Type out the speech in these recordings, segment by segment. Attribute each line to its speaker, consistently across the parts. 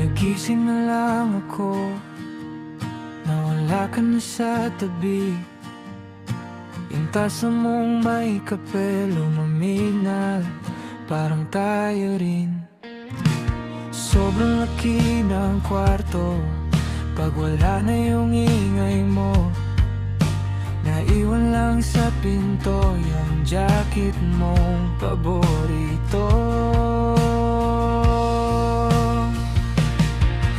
Speaker 1: Nagising na lang ako na wala ka na sa tabi. Yung tasa mong may kape lumamig na parang tayo rin. Sobrang laki ng kwarto pag wala na yung ingay mo. Naiwan lang sa pinto yung jacket mong paborito.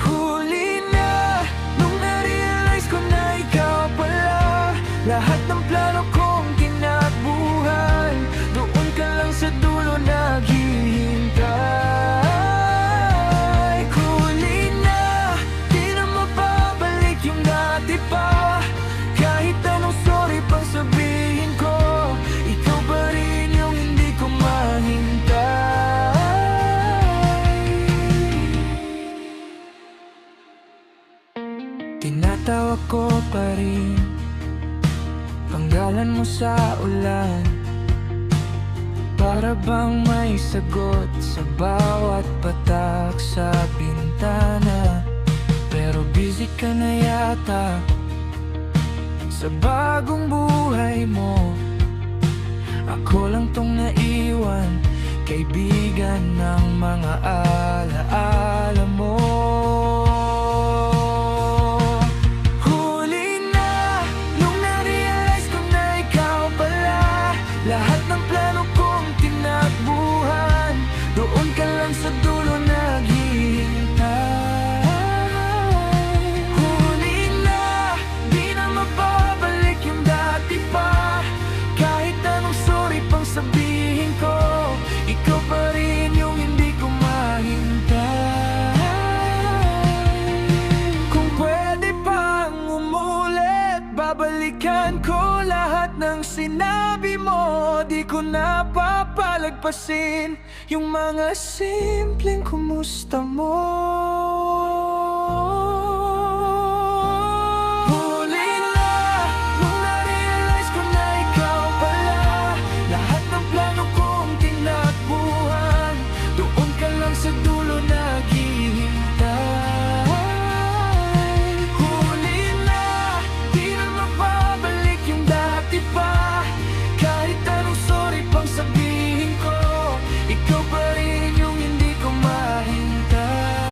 Speaker 1: Huli na nung na-realize ko na ikaw pala. Lahat ng plano kong tinakbuhan, doon ka lang sa dulo naghihintay. Huli na, di na mababalik yung dati pa. Kahit anong sorry pang sabihin ko, ikaw pa rin yung hindi ko mahintay. Tinatawag ko pa rin panggalan mo sa ulan, para bang may sagot sa bawat patak sa bintana. Pero busy ka na yata sa bagong buhay mo. Ako lang tong naiwan, kaibigan ng mga alaala mo. Huli na nung na-realize ko na ikaw pala. Lahat ng plano kong tinakbuhan, doon ka lang sa dulo naghihintay. Huli na, di na mababalik yung dati pa. Kahit anong sorry pang sabihin ko, ikaw pa rin yung hindi ko mahintay. Kung pwede pang umulit, babalikan ko lahat ng sinabi mo. Di ko na papalagpasin yung mga simpleng kumusta